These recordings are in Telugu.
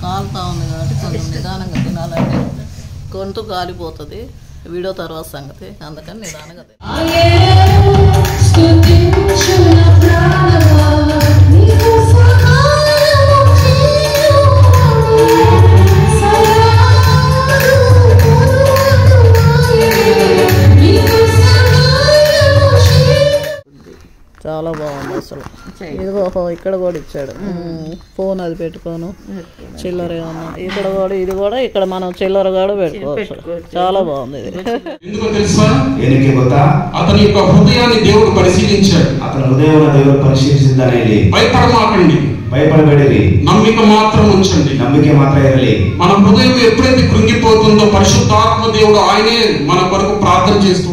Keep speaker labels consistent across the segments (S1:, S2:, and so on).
S1: కాలుతా ఉంది కాబట్టి కొంచెం నిదానంగా తినాలంటే గొంతు కాలిపోతుంది. వీడియో తర్వాత సంగతి, అందుకని నిదానంగా చాలా బాగుంది అసలు. ఇదిగో ఇక్కడ కూడా ఇచ్చాడు ఫోన్, అది పెట్టుకోను చిల్లర ఏమన్నా ఇక్కడ కూడా, ఇది కూడా ఇక్కడ మనం చిల్లర కూడా పెట్టుకోవచ్చు. చాలా బాగుంది ఇది.
S2: ఎందుకో తెలుసా? అతని యొక్క హృదయాన్ని దేవుడు పరిశీలించాడు. అతని హృదయాన్ని దేవుడు పరిశీలించిందనేది. భయపడమాకండి, భయపడబడి నమ్మిక మాత్రం ఉంచండి, నమ్మిక మాత్రం ఇరలి. మన హృదయం ఎప్పుడైతే కృంగిపోతుందో పరిశుద్ధాత్మ దేవుడు ఆయనే మన కొరకు ప్రార్థన చేస్తూ.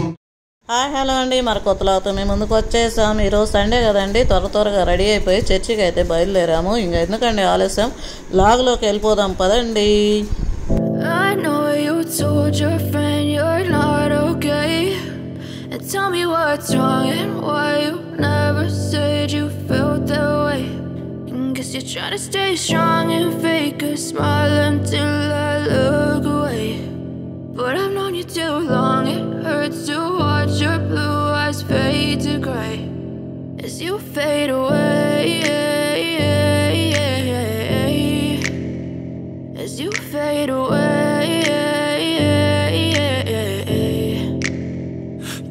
S1: హాయ్ హలో అండి, మరి కొత్తలాతో మేము ముందుకు వచ్చేసాం. ఈరోజు సండే కదండి, త్వరగా రెడీ అయిపోయి చర్చికి అయితే బయలుదేరాము. ఇంకా ఎందుకండి ఆలస్యం, లాగ్లోకి వెళ్ళిపోదాం పదండి.
S3: I know you told your friend you're not okay, and tell me what's wrong and why you never said you felt that way. Guess you're trying to stay strong and fake a smile until I look away. But I've known you too long, it hurts to watch your blue eyes fade to grey as you fade away, as you fade away.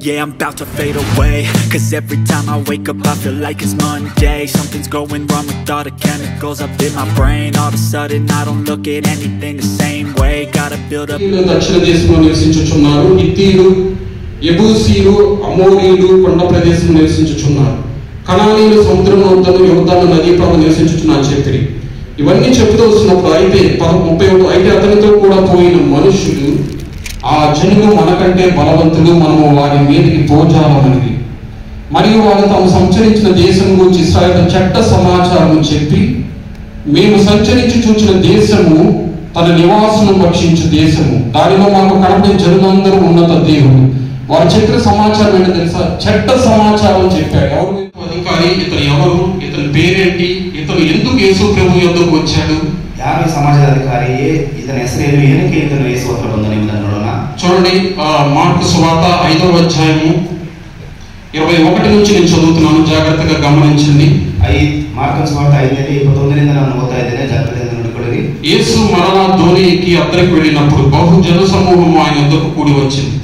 S4: Yeah, I'm about to fade away, cause every time I wake up I feel like it's Monday. Something's going wrong with all the chemicals up in my brain. All of a sudden I don't look at anything the same way. Gotta build up.
S2: దక్షిణ దేశంలో నివసించుచున్నారు. హిత్తీయులు, యెబూసీయులు, అమోరీయులు కొండ ప్రదేశంలో నివసించుచున్నారు. కనానీయులు సముద్రం వద్దను, యోర్దాను నదీ ప్రక్కన నివసించుచున్నారు చెప్పిరి. ఇవన్నీ చెబుతూ వస్తున్నప్పుడు అయితే 31 అయితే అతనితో కూడా పోయిన మనుషులు, ఆ జనులు మనకంటే బలవంతులు, మనము వారి మీదకి పోజాలమని మరియు వారు తాము సంచరించిన దేశం గురించి ఇశ్రాయేలు చెడ్డ సమాచారం చెప్పి, మేము సంచరించి చూచిన దేశము తన నివాసులను భక్షించు దేశము, దానిలో మాకు కనబడిన జనులందరూ ఉన్నత దేవుడు. వారు చెప్పిన సమాచారం ఏంటో తెలుసా? చెడ్డ సమాచారం చెప్పారు. ఎవరు అధికారి, ఇతను ఎవరు, ఇతని పేరేంటి, ఇతను ఎందుకు యేసు ప్రభు యొద్దకు వచ్చాడు?
S5: ಯಾರು ಸಮಾಜದ ಅಧಿಕಾರಿ, ಇದನ್ನ ಹೆಸರೇನು, ಏನಕ್ಕೆ ಇದನ್ನು ಯೇಸು ಹತ್ರ ಬಂದ ನಿಮ್ಮದನ್ನು ನೋಡೋಣ.
S2: చూడండి, మార్కు సువార్త 5వ అధ్యాయము 21 నుంచి నేను చదువుతున్నాను, జాగ్రత్తగా గమనించండి.
S5: మార్కు సువార్త 5:21 ನಾನು ಓದ್ತಾ ಇದ್ದೇನೆ, ಜಾಗ್ರತೆಯಿಂದ ನೋಡಿಕೊಳ್ಳಿರಿ.
S2: యేసు మరలా దోణి ఎక్కి అద్దరికి వెళ్ళినప్పుడు బహు జన సమూహము ఆయన వద్దకు కూడి వచ్చింది.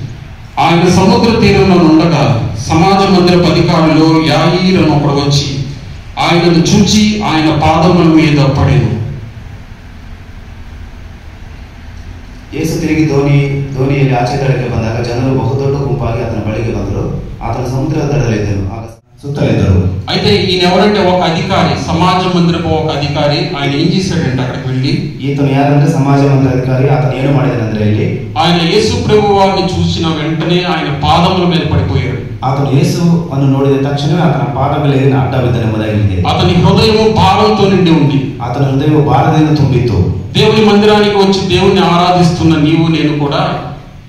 S2: ఆయన సముద్ర తీరంలో ఉండగా సమాజ మందిరపు అధికారులు యాయీరు ఒకడు వచ్చి ఆయనను చూచి ఆయన పాదముల మీద పడెను.
S5: ಯೇಸು ತಿರುಗಿ ದೋಣಿಯಲ್ಲಿ ಆಚೆ ದಡಕ್ಕೆ ಬಂದಾಗ ಜನರು ಬಹುದೊಡ್ಡ ಗುಂಪಾಗಿ ಆತನ ಬಳಿಗೆ ಬಂದರು. ಆತನ ಸಮುದ್ರದ ದಡದಲ್ಲಿದ್ದನು, ಆಗ ಸುತ್ತಲಿದ್ದರು.
S2: అయితే ఈయన ఎవరంటే ఒక అధికారి, సమాజ మందిరపు ఒక అధికారి. ఆయన ఏం చేశాడంటే అక్కడికి వెళ్ళి,
S5: ఈతను ಯಾರಂದ್ರೆ సమాజ మందిర అధికారి. అతను ಏನು ಮಾಡಿದನೆಂದ್ರೆ ಇಲ್ಲಿ
S2: ఆయన యేసు ప్రభు వారిని చూసిన వెంటనే ఆయన పాదముల మీద పడిపోయాడు.
S5: అతను యేసుವನ್ನು ನೋಡಿದ ತಕ್ಷಣವೇ ಆತನ ಪಾದಗಳಿಗೆ ಅಡ್ಡ ಬಿದ್ದನೆಂಬುದಾಗಿದೆ.
S2: అతని హృదయము భారంతో నిండి ఉంది.
S5: అతని హృదయము భారದಿಂದ ತುಂಬಿತ್ತು.
S2: దేవుని మందిరానికి వచ్చి దేవుణ్ణి ఆరాధిస్తున్న నీవు నేను కూడా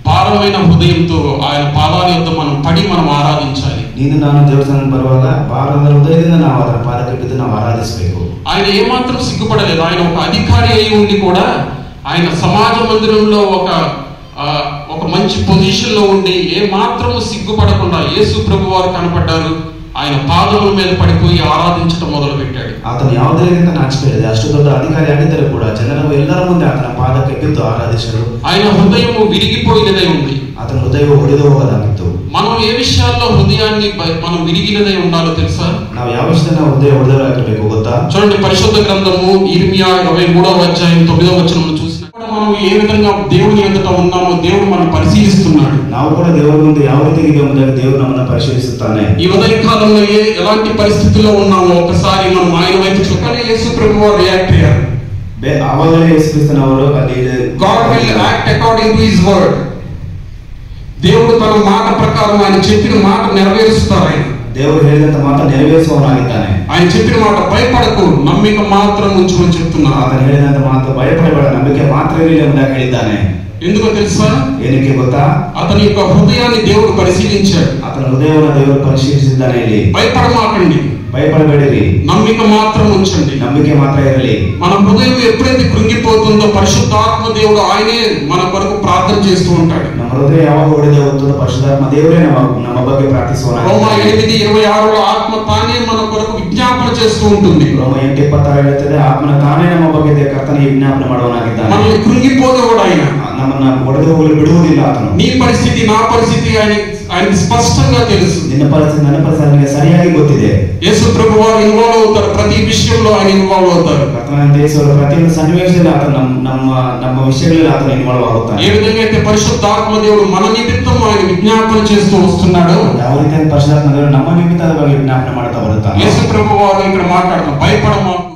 S2: భారమైన హృదయంతో ఆయన పాదాల యొద్ద మనం ఆరాధించాలి.
S5: ನೀನು ನಾನು ದೇವಸ್ಥಾನಕ್ಕೆ ಬರುವಾಗ ಭಾರದ ಹೃದಯದಿಂದ ನಾವು ಅದರ ಪಾದಕ್ಕೆ ಬಿದ್ದು ನಾವು ಆರಾಧಿಸಬೇಕು.
S2: ఆయన ఏమాత్రం సిగ్గుపడలేదు. ఆయన ఒక అధికారి అయి ఉండి కూడా ఆయన సమాజ మందిరంలో ఒక మంచి పొజిషన్ లో ఉండి ఏ మాత్రము సిగ్గుపడకుండా యేసు ప్రభు వారు కనపడ్డారు. ఆయన పాదముల మీద పడిపోయి ఆరాధించడం మొదలు పెట్టాడు.
S5: అతను ಯಾವುದರಿಂದ నాచిపోలేదు. అಷ್ಟು ದೊಡ್ಡ అధికారి ಆಗಿದ್ದರೂ ಕೂಡ ಜನರು ಎಲ್ಲರ ಮುಂದೆ ಆತನ ಪಾದಕ್ಕೆ ಬಿದ್ದು ಆರಾಧಿಸಿದರು.
S2: ఆయన హృదయము విరిగిపోయినదై ఉంది.
S5: అతని హృదయము ఒడిದು ಹೋಗದಾಗಿತ್ತು.
S2: మనం ఏ విషయాల్లో హృదయాన్ని మనం విరిగినదై ఉండాలో తెలుసా?
S5: ನಾವು ಯಾವ ವಿಷಯದಲ್ಲಿ ನಾವು ಹೃದಯ ಒಡೆದವರಾಗಿರಬೇಕು ಗೊತ್ತಾ?
S2: చూడండి, పరిశుద్ధ గ్రంథము ఇర్మియా 23వ అధ్యాయం 9వ వచనం చూసినప్పుడు మనం ఏ విధంగా దేవుని ఎదుట ఉన్నామో దేవుడు మనం పరిశీలిస్తున్నాడు.
S5: ನಾವು ಕೂಡ ದೇವರ ಮುಂದೆ ಯಾವ ರೀತಿ ಇದೆಯೋ ಎಂಬುದಾಗಿ ದೇವರು ನಮ್ಮನ್ನು ಪರಿಶೀಲಿಸುತ್ತಾನೆ.
S2: ఈ ఉదయ కాలంలో ఎలాంటి పరిస్థితుల్లో ఉన్నామో ఒకసారి మనం ఆయన వైపు చూడాలి. యేసు ప్రభువు రియాక్ట్ అయ్యారు.
S5: ఆవాగలే యేసు క్రీస్తునವರು అది
S2: God will act according to his word. దేవుడు తన మాట ప్రకారం ఆయన చెప్పిన మాట నెరవేరుస్తారు. ఆయన
S5: దేవుడు ಹೇಳಿದಂತ మాట నెరవేర్చువారాಗಿದ್ದಾನೆ.
S2: ఆయన చెప్పిన మాట భయపడకు, నమ్మిక మాత్రం ఉంచుకొని చెప్తున్నా.
S5: ಆತನು ಹೇಳಿದಂತ ಮಾತು ಭಯಪಡಬೇಡ, ನಂಬಿಕೆ ಮಾತ್ರ ಇರಲಿ ಎಂಬುದಾಗಿ ಹೇಳಿದ್ದಾನೆ.
S2: ఎందుకో తెలుసా?
S5: ಏನಕ್ಕೆ ಗೊತ್ತಾ?
S2: అతని యొక్క హృదయాన్ని దేవుడు పరిశీలించాడు.
S5: ಆತನ ಹೃದಯವನ್ನು ದೇವರು ಪರಿಶೀಲಿಸಿದ್ದಾನೆ. ಇಲ್ಲಿ
S2: భయపడమాకండి,
S5: భయపడಬೇಡಿರಿ,
S2: నమ్మిక మాత్రం ఉంచండి.
S5: ನಂಬಿಕೆ ಮಾತ್ರ ಇರಲಿ.
S2: మన హృదయం ఎప్పుడైతే కృంగిపోతుందో పరిశుద్ధాత్మ దేవుడు ఆయనే మన కొరకు ప్రార్థన చేస్తూ ఉంటాడు.
S5: ನಮ್ಮ ಹೃದಯ ಯಾವಾಗ ಹೊಡೆದೇ ಹೋಗುತ್ತೋ ಪರಿಶುದ್ಧಾತ್ಮ ದೇವರೇ ನಮ್ಮ ಬಗ್ಗೆ ಪ್ರಾರ್ಥಿಸುವನು.
S2: రోమా 8:26 ఆత్మ తానే మన కొరకు విజ్ఞాపన చేస్తూ ఉంటుంది.
S5: ರೋಮ 8:26 ಹೇಳುತ್ತದೆ, ಆತ್ಮನ ತಾನೇ ನಮ್ಮ ಬಗ್ಗೆ ಕರ್ತನಿಗೆ ವಿಜ್ಞಾಪನೆ ಮಾಡುವನಾಗಿದ್ದಾನೆ.
S2: మనల్ని కృంగిపోనివాడు ఆయన.
S5: ನಮ್ಮನ್ನು ಹೊಡೆದು ಹೋಗಲು ಬಿಡುವುದಿಲ್ಲ ಆತನು.
S2: నీ పరిస్థితి నా పరిస్థితి ఆయనకి స్పష్టంగా తెలుసు.
S5: ನಿನ್ನ ಪರಿಸ್ಥಿತಿ ನನ್ನ ಪರಿಸ್ಥಿತಿಗೆ ಸರಿಯಾಗಿ ಗೊತ್ತಿದೆ.
S2: యేసు ప్రభు వారు ఇన్వాల్వ్ అవుతారు, ప్రతి విషయంలో ఆయన ఇన్వాల్వ్ అవుతారు.
S5: ಕರ್ತನಾದ ಯೇಸುವು ಪ್ರತಿಯೊಂದು ಸನ್ನಿವೇಶದಲ್ಲಿ ಆತನು ನಮ್ಮ ವಿಷಯಗಳಲ್ಲಿ ಆತನು ಇನ್ವಾಲ್ವ್ ಆಗುತ್ತಾನೆ.
S2: ఏ విధంగా అయితే పరిశుద్ధాత్మ దేవుడు మన నిమిత్తం ఆయన విజ్ఞాపన చేస్తూ వస్తున్నాడు,
S5: ಯಾವ ರೀತಿಯಾಗಿ ಪರಿಶುದ್ಧಾತ್ಮ ದೇವರು ನಮ್ಮ ನಿಮಿತ್ತದ ಬಗ್ಗೆ ವಿಜ್ಞಾಪನೆ ಮಾಡ್ತಾ ಬರುತ್ತಾನೆ.
S2: యేసు ప్రభు వారు ఇక్కడ మాట్లాడుతున్నారు, భయపడమాకు.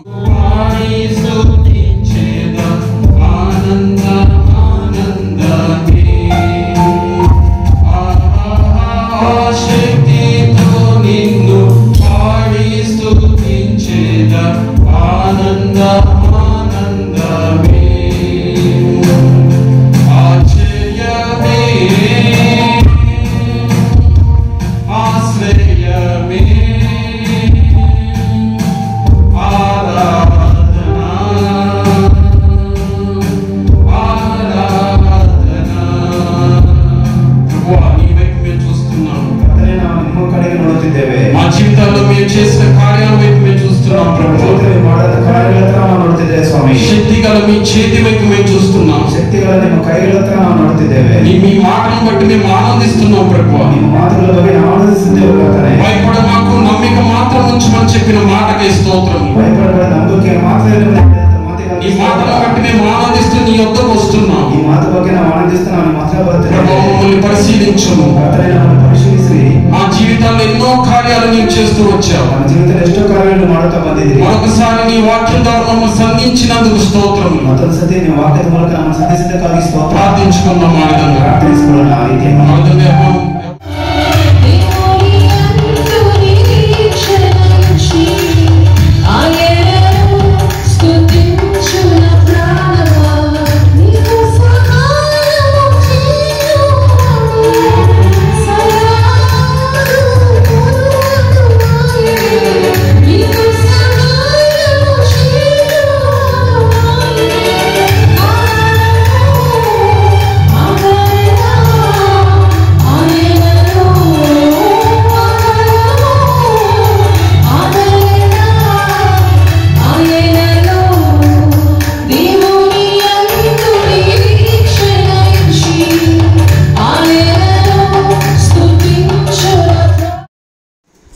S2: చేతి వైపు మేము చూస్తున్నాం,
S5: శక్తిగల ನಿಮ್ಮ ಕೈಗಳ ಹತ್ರ ನಾವು ನೋಡುತ್ತಿದ್ದೇವೆ.
S2: మీ మాటను బట్టి మేము ఆనందిస్తున్నాం ప్రభువా.
S5: ನಿಮ್ಮ ಮಾತುಗಳ ಬಗ್ಗೆ ನಾವು ಆನಂದಿಸುತ್ತೇವೆ ಕರ್ತನೇ.
S2: భయపడమాకు, నమ్మిక మాత్రం ఉంచమని చెప్పిన మాటకే స్తోత్రం.
S5: భయపడಬೇಡ, ನಂಬಿಕೆ ಮಾತ್ರ ಇರಲಿ.
S2: నీ మాటను బట్టి మేము ఆనందిస్తూ నీ వద్దకు వస్తున్నాం.
S5: ఈ మాట ಬಗ್ಗೆ ನಾವು ఆనందిస్తూ ನಾವು ನಿಮ್ಮ హತ್ರ ಬರುತ್ತೇವೆ.
S2: ప్రభువా మమ్మల్ని పరిశీలించుము.
S5: కర్తనే నಮ್ಮನ್ನು పరిశీలిಸಿ.
S2: మా జీవితాల్లో ఎన్నో కార్యాలు నీవు చేస్తూ వచ్చావు.
S5: మన జీవితంలో ఎಷ್ಟో కార్యాలను ಮಾಡುತ್ತಾ ಬಂದಿದ್ದೀರಿ.
S2: మరొకసారి నీ వాక్యం ద్వారా మమ్మల్ని సంధించినందుకు స్తోత్రం.
S5: మತ್ತೊಂದು ಸತಿ నీ ವಾಕ್ಯದ ಮೂಲಕ ನಮ್ಮನ್ನು ಸಂಧಿಸಿದ್ದಕ್ಕಾಗಿ ಸ್ತೋತ್ರ.
S2: ప్రార్థించుకున్నాం ఆ విధంగా.
S5: ಪ್ರಾರ್ಥಿಸಿಕೊಳ್ಳೋಣ ಆ ರೀತಿಯಾಗಿ.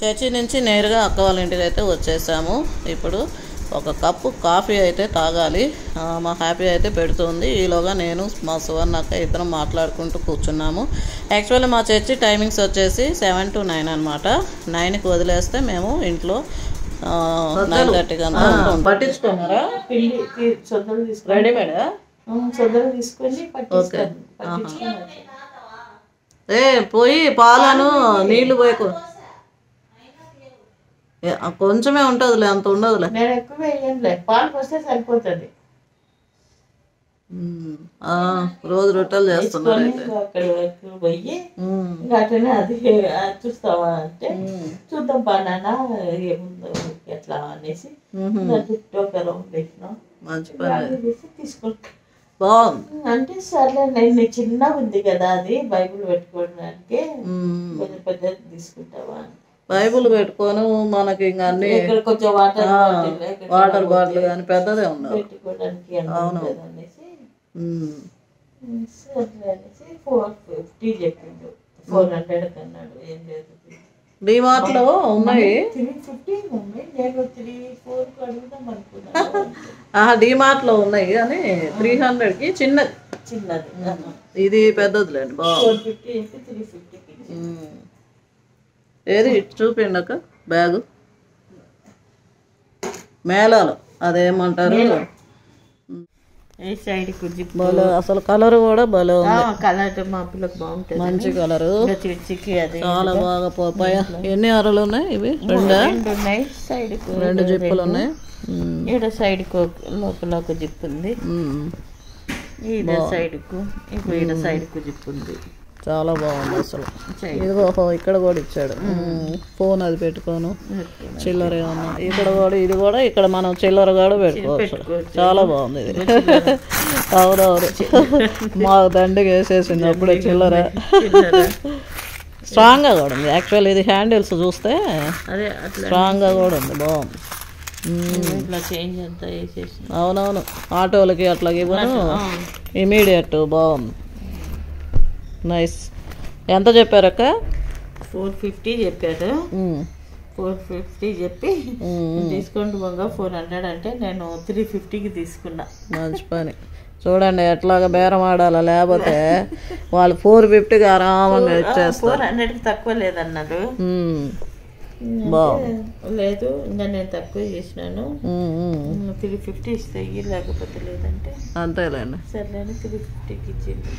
S1: చర్చి నుంచి నేరుగా అక్క వాళ్ళ ఇంటికి అయితే వచ్చేసాము. ఇప్పుడు ఒక కప్పు కాఫీ అయితే తాగాలి. మా హ్యాపీ అయితే పెడుతుంది. ఈలోగా నేను మా సువర్ణ అక్క ఇద్దరం మాట్లాడుకుంటూ కూర్చున్నాము. యాక్చువల్లీ మా చర్చి టైమింగ్స్ వచ్చేసి 7 to 9 అనమాట. 9కి వదిలేస్తే మేము ఇంట్లో 9:30 అంతా పట్టించుకున్నారా? రెడీమేడా? ఓకే. పోయి పాలను నీళ్లు పోయకు, కొంచెమే ఉంటుందిలే, అంత ఉండదులే.
S6: నేను ఎక్కువ వేయంలే, పాలు పోస్తే సరిపోతుంది.
S1: రోజు రొట్టెలు చేస్తున్నారు.
S6: అక్కడ పోయి అట్లనే అది చూస్తావా అంటే చూద్దాం బాగా ఏముందో ఎట్లా అనేసి చుట్టూ ఒక రౌండ్ వేసినాం.
S1: మంచి పని,
S6: తీసుకుంటా
S1: బాగుంది.
S6: అంటే సర్లే, నేను చిన్నగా ఉంది కదా అది బైబుల్ పెట్టుకోవడానికి కొంచెం పెద్ద తీసుకుంటావా.
S1: బైబుల్ పెట్టుకోను మనకి ఇంకా అన్ని
S6: కొంచెం
S1: వాటర్ బాటిల్ కానీ పెద్దదే ఉన్నావు.
S6: పెట్టుకోవడానికి
S1: అవును.
S6: అనేసి సర్లే అనేసి 450 చెప్పిండు. 400 అన్నాడు. ఏం లేదు,
S1: డిమార్ట్ లో ఉన్నాయి.
S6: 350 మమ్మీ, నేను 3-4 అడుగుదాం అనుకున్నాను.
S1: డిమార్ట్ లో ఉన్నాయి కానీ 300కి చిన్నది. ఇది పెద్దదిలేండి. బాగుంది.
S6: 350
S1: ఏది చూపిండి అక్క బ్యాగు. మేళాలు అదేమంటారు,
S6: ఈ సైడ్కు జిప్
S1: భలే అసలు కలర్ కూడా భలే ఉంది.
S6: కలర్ మా పిల్లకి బాగుంటుంది.
S1: మంచి కలరు
S6: చిక్కి అది
S1: చాలా బాగా ఎన్ని అరలు ఉన్నాయి ఇవి? రెండు
S6: ఉన్నాయి. సైడ్కు
S1: 2 జిప్పులు ఉన్నాయి.
S6: ఈడ సైడ్కు లోపల ఒక జిప్ ఉంది. ఈడ సైడ్కు ఇప్పుడు ఈడ సైడ్కు జిప్ ఉంది.
S1: చాలా బాగుంది అసలు. ఇదిగో ఇక్కడ కూడా ఇచ్చాడు ఫోన్, అది పెట్టుకోను చిల్లర ఏమన్నా. ఇక్కడ కూడా ఇది కూడా ఇక్కడ మనం చిల్లర కూడా పెట్టుకోవచ్చు. చాలా బాగుంది ఇది. అవునవును, మాకు దండిగా వేసేసింది అప్పుడే చిల్లర. స్ట్రాంగ్గా కూడా ఉంది. యాక్చువల్ ఇది హ్యాండిల్స్ చూస్తే స్ట్రాంగ్గా కూడా ఉంది. బాగుంది. అవునవును, ఆటోలకి అట్లా ఇవ్వను, ఇమీడియట్. బాగుంది, నైస్. ఎంత చెప్పారక్క?
S6: 450 చెప్పారు. 450 చెప్పి డిస్కౌంట్ బాగా 400 అంటే నేను 350కి తీసుకున్నా.
S1: మంచి పని. చూడండి ఎట్లాగా బేరం ఆడాలా, లేకపోతే వాళ్ళు 450కి ఆరామంగా ఇచ్చేస్తారు.
S6: 400కి తక్కువ లేదన్నారు. లేదు, ఇంకా నేను తక్కువ చేసినాను. 350 ఇస్తే లేకపోతే లేదంటే
S1: అంతేలేండి.
S6: సర్లేని 350కి ఇచ్చింది.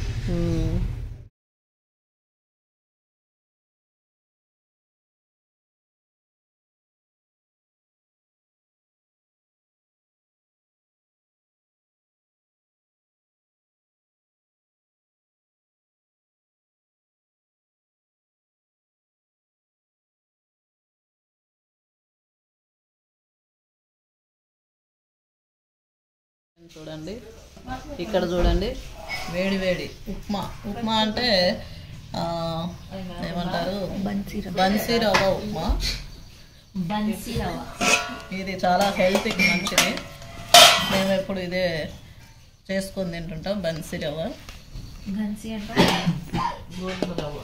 S1: చూడండి ఇక్కడ చూడండి, వేడి వేడి ఉప్మా. ఉప్మా అంటే ఏమంటారు? బన్సీ రవ్వ ఉప్మా. ఇది చాలా హెల్త్కి మంచిది. మేము ఎప్పుడు ఇదే చేసుకొని తింటుంటాం. బన్సీ రవ్వ. బన్సీ అంటే గోధుమ రవ్వ.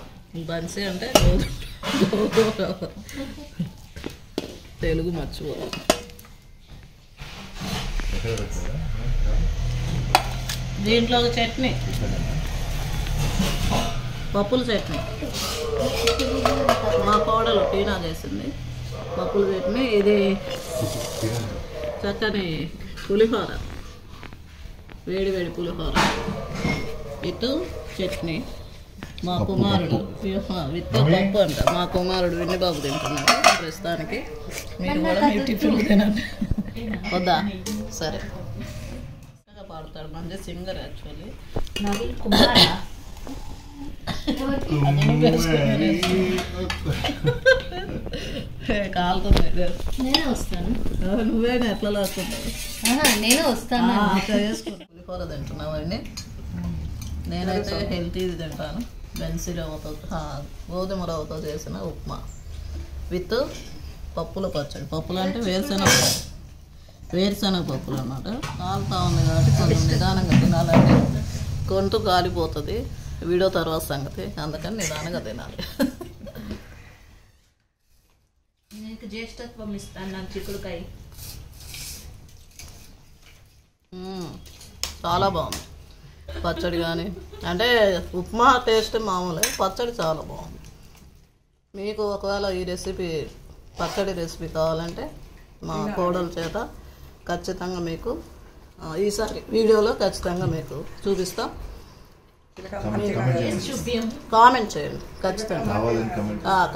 S1: తెలుగు మర్చిపోదు. దీంట్లో ఒక చట్నీ, పప్పుల చట్నీ మా కోడలు టీనా చేసింది. పప్పుల చట్నీ. ఇది చక్కని పులిహోర, వేడి వేడి పులిహోర. ఇటు చట్నీ. మా కుమారుడు విత్ పప్పు అంట. మా కుమారుడు విన్నిబాబు తింటున్నాడు ప్రస్తుతానికి. మీరు కూడా మీ టిఫిన్ తినండి. వద్దా? సరే. పాడతాడు, మంచి సింగర్ యాక్చువల్లీ. కాలుతుంది.
S7: నేనే వస్తాను.
S1: నువ్వేనా ఎట్లా లాక్కుంటావు?
S7: నేను వస్తాను.
S1: చేసుకుంటా. పులిహోర తింటున్నావండి. నేనైతే హెల్తీది తింటాను. బెన్సీ రవ్వతో, గోధుమ రవ్వతో చేసిన ఉప్మా విత్ పప్పుల పచ్చడి. పప్పులు అంటే వేరుశనగ పప్పులు అన్నమాట. కాలుతా ఉంది కాబట్టి కొంచెం నిదానంగా తినాలంటే గొంతు కాలిపోతుంది. వీడియో తర్వాత సంగతి, అందుకని నిదానంగా తినాలి.
S7: నేను జ్యేష్ఠత్వం ఇస్తాను నాకు చిక్కుడుకాయ.
S1: చాలా బాగుంది పచ్చడి. కానీ అంటే ఉప్మా టేస్ట్ మామూలే, పచ్చడి చాలా బాగుంది. మీకు ఒకవేళ ఈ రెసిపీ, పచ్చడి రెసిపీ కావాలంటే మా కోడల చేత ఖచ్చితంగా మీకు ఈసారి వీడియోలో ఖచ్చితంగా మీకు చూపిస్తాం. కామెంట్ చేయండి ఖచ్చితంగా.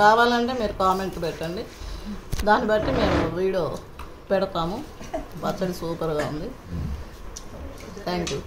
S1: కావాలంటే మీరు కామెంట్ పెట్టండి, దాన్ని బట్టి మేము వీడియో పెడతాము. పచ్చడి సూపర్గా ఉంది. Thank you.